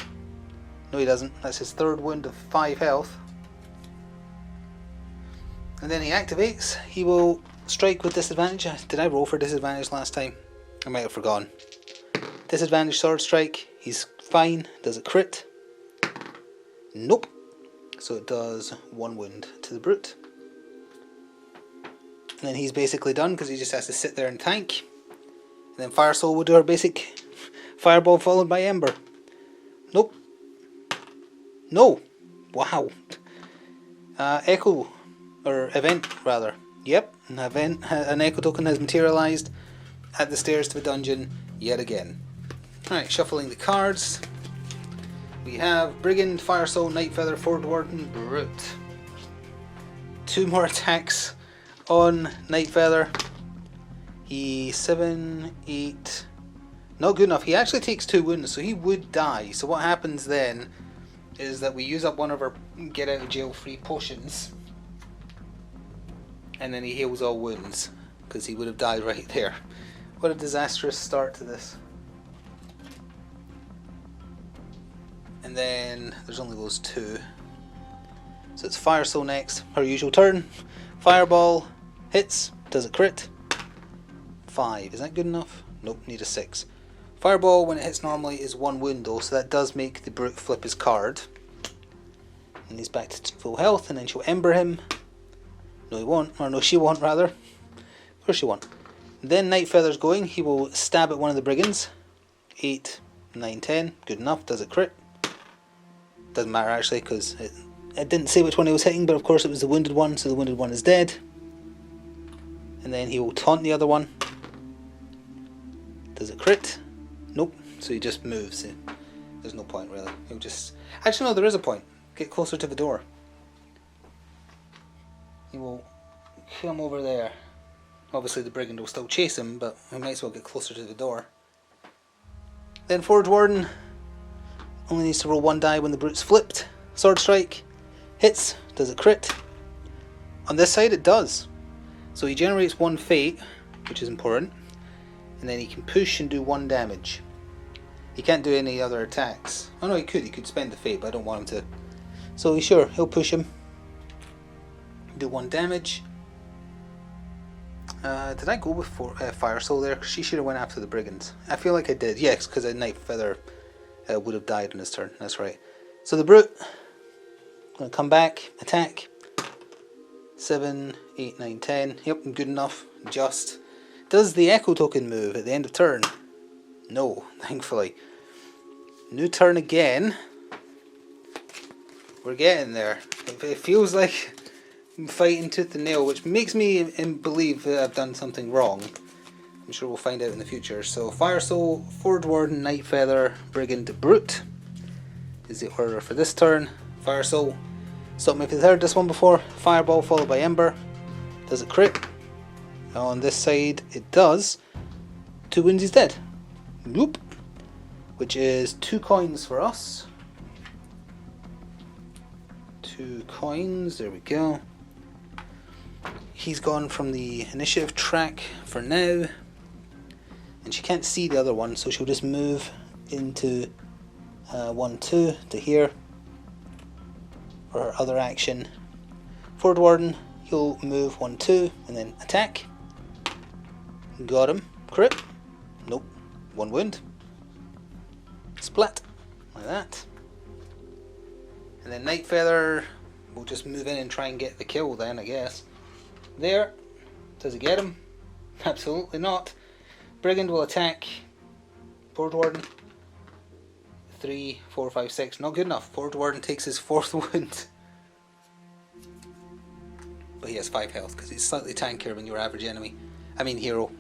No, he doesn't. That's his third wound of 5 health. And then he activates. He will strike with disadvantage. Did I roll for disadvantage last time? I might have forgotten. Disadvantage sword strike. He's fine. Does it crit? Nope. So it does 1 wound to the brute. And then he's basically done because he just has to sit there and tank. And then Fire Soul will do her basic fireball followed by Ember. Nope. No. Wow. Echo. Or event, rather. Yep. An echo token has materialized at the stairs to the dungeon yet again. Alright, shuffling the cards. We have Brigand, Fire Soul, Nightfeather, Forward Warden, Brute. 2 more attacks on Nightfeather. He 7, 8. Not good enough. He actually takes 2 wounds, so he would die. So what happens then is that we use up one of our get out of jail free potions. And then he heals all wounds, because he would have died right there. What a disastrous start to this. And then there's only those 2. So it's Fire Soul next, her usual turn. Fireball hits, does it crit? 5, is that good enough? Nope, need a 6. Fireball, when it hits normally, is 1 wound though, so that does make the brute flip his card. And he's back to full health, and then she'll Ember him. No, he won't. Or no, she won't, rather. Of course she won't. Then Nightfeather's going. He will stab at one of the brigands. 8, 9, 10. Good enough. Does it crit? Doesn't matter, actually, because it didn't say which one he was hitting, but of course it was the wounded one, so the wounded one is dead. And then he will taunt the other one. Does it crit? Nope. So he just moves. There's no point, really. He'll just... Actually, no, there is a point. Get closer to the door. He will come over there. Obviously the brigand will still chase him, but we might as well get closer to the door. Then Forward Warden only needs to roll 1 die when the brute's flipped. Sword strike hits. Does it crit? On this side it does. So he generates 1 fate, which is important, and then he can push and do 1 damage. He can't do any other attacks. Oh no, he could spend the fate, but I don't want him to. So sure, he'll push him. Do 1 damage. Did I go with Fire Soul there? Because she should have went after the brigands. I feel like I did. Yes, because a Nightfeather would have died on his turn. That's right. So the brute going to come back, attack. 7, 8, 9, 10. Yep, good enough. Just. Does the echo token move at the end of turn? No, thankfully. New turn again. We're getting there. It feels like I'm fighting tooth and nail, which makes me believe that I've done something wrong. I'm sure we'll find out in the future. So Fire Soul, Forward Warden, Nightfeather, Brigand, Brute is the order for this turn. Fire Soul. Stop me if you've heard this one before. Fireball followed by Ember. Does it crit? On this side it does. 2 wounds, he's dead. Nope. Which is 2 coins for us. 2 coins, there we go. He's gone from the initiative track for now. And she can't see the other one, so she'll just move into 1, 2 to here for her other action. Forward Warden, he'll move 1, 2 and then attack. Got him. Crit. Nope. 1 wound. Splat. Like that. And then Nightfeather will just move in and try and get the kill then, I guess. There. Does it get him? Absolutely not. Brigand will attack. Forward Warden. 3, 4, 5, 6. Not good enough. Forward Warden takes his 4th wound. But he has 5 health because he's slightly tankier than your average enemy. I mean hero.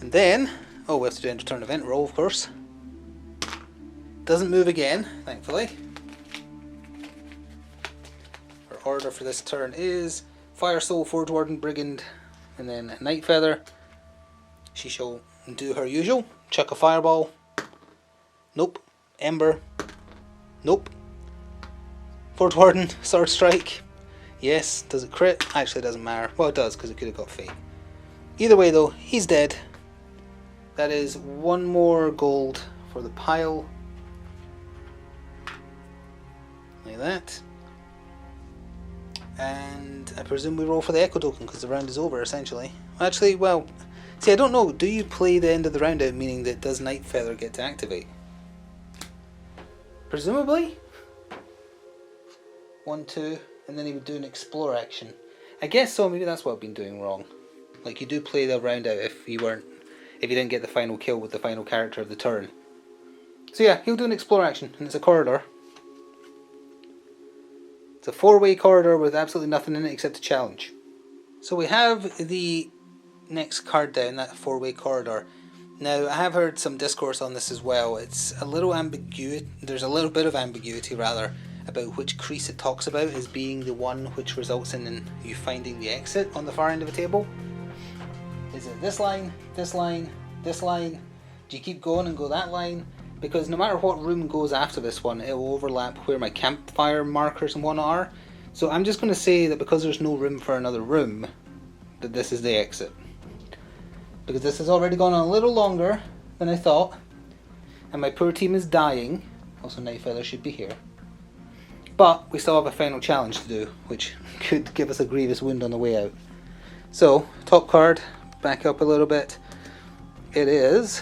And then, oh, we have to do end of turn event roll, of course. Doesn't move again, thankfully. Our order for this turn is Fire Soul, Forward Warden, Brigand, and then Nightfeather. She shall do her usual. Chuck a fireball. Nope. Ember. Nope. Forward Warden, Sword Strike. Yes. Does it crit? Actually, it doesn't matter. Well, it does because it could have got Fate. Either way, though, he's dead. That is 1 more gold for the pile. Like that. And I presume we roll for the echo token because the round is over, essentially. Actually, well, see, I don't know. Do you play the end of the round out, meaning that does Night Feather get to activate? Presumably. 1, 2, and then he would do an explore action. I guess so. Maybe that's what I've been doing wrong. Like, you do play the round out if you didn't get the final kill with the final character of the turn. So yeah, he'll do an explore action, and it's a corridor. It's a 4-way corridor with absolutely nothing in it except a challenge. So we have the next card down, that 4-way corridor. Now, I have heard some discourse on this as well. It's a little ambiguous. There's a little bit of ambiguity, rather, about which crease it talks about as being the one which results in you finding the exit on the far end of a table. Is it this line, this line, this line? Do you keep going and go that line? Because no matter what room goes after this one, it will overlap where my campfire markers and whatnot are. So I'm just going to say that because there's no room for another room, that this is the exit. Because this has already gone on a little longer than I thought, and my poor team is dying. Also, Night Feather should be here. But we still have a final challenge to do, which could give us a grievous wound on the way out. So, top card, back up a little bit. It is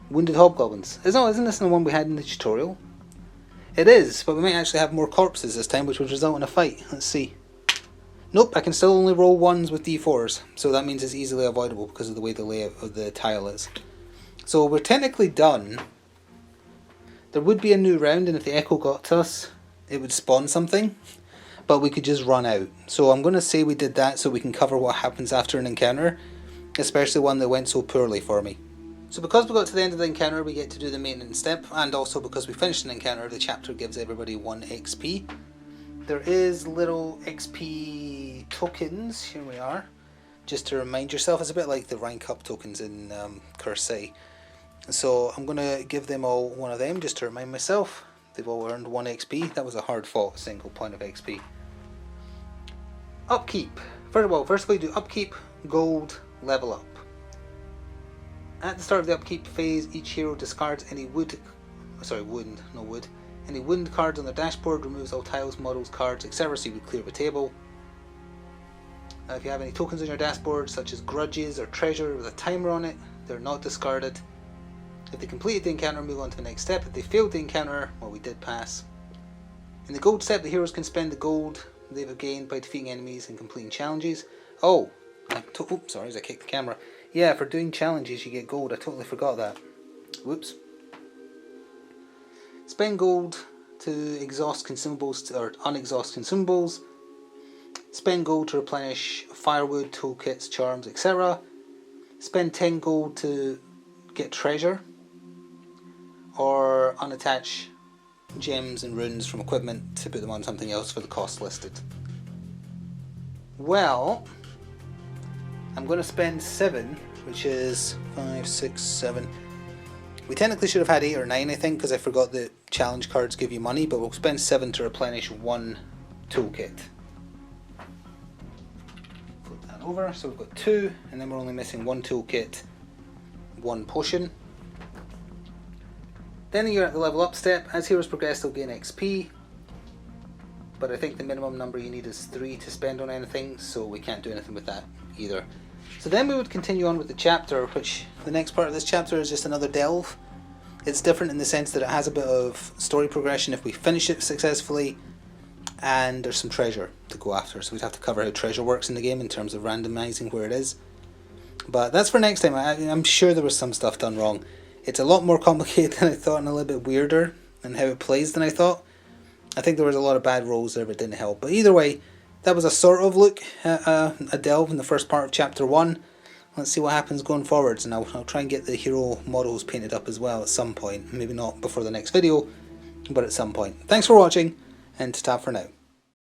Wounded Hobgoblins. Isn't this the one we had in the tutorial? It is, but we might actually have more corpses this time, which would result in a fight. Let's see. Nope, I can still only roll 1s with d4s, so that means it's easily avoidable because of the way the layout of the tile is. So we're technically done. There would be a new round, and if the echo got to us, it would spawn something, but we could just run out. So I'm going to say we did that so we can cover what happens after an encounter, especially one that went so poorly for me. So because we got to the end of the encounter, we get to do the maintenance step, and also because we finished an encounter, the chapter gives everybody 1 XP. There is little XP tokens, here we are, just to remind yourself. It's a bit like the rank up tokens in Cursey. So I'm going to give them all one of them just to remind myself. They've all earned 1 XP. That was a hard fought single point of XP. Upkeep. First we do upkeep, gold, level up. At the start of the upkeep phase, each hero discards any any wound cards on their dashboard, removes all tiles, models, cards, etc. so you would clear the table. If you have any tokens on your dashboard, such as grudges or treasure with a timer on it, they're not discarded. If they completed the encounter, move on to the next step. If they failed the encounter, well, we did pass. In the gold step, the heroes can spend the gold they've gained by defeating enemies and completing challenges. Oh, sorry, as I kicked the camera. Yeah, for doing challenges you get gold. I totally forgot that. Whoops. Spend gold to exhaust consumables or unexhaust consumables. Spend gold to replenish firewood, toolkits, charms, etc. Spend 10 gold to get treasure. Or unattach gems and runes from equipment to put them on something else for the cost listed. Well, I'm going to spend 7, which is 5, 6, 7. We technically should have had 8 or 9, I think, because I forgot that challenge cards give you money, but we'll spend 7 to replenish 1 toolkit. Flip that over, so we've got 2, and then we're only missing 1 toolkit, 1 potion. Then you're at the level up step. As heroes progress, they'll gain XP, but I think the minimum number you need is 3 to spend on anything, so we can't do anything with that either. So then we would continue on with the chapter, which the next part of this chapter is just another delve. It's different in the sense that it has a bit of story progression if we finish it successfully, and there's some treasure to go after, so we'd have to cover how treasure works in the game in terms of randomizing where it is. But that's for next time. I'm sure there was some stuff done wrong. It's a lot more complicated than I thought and a little bit weirder in how it plays than I thought. I think there was a lot of bad rolls there, but it didn't help. But either way, that was a sort of look at a delve in the first part of chapter 1. Let's see what happens going forwards, and I'll try and get the hero models painted up as well at some point. Maybe not before the next video, but at some point. Thanks for watching, and ta-ta for now.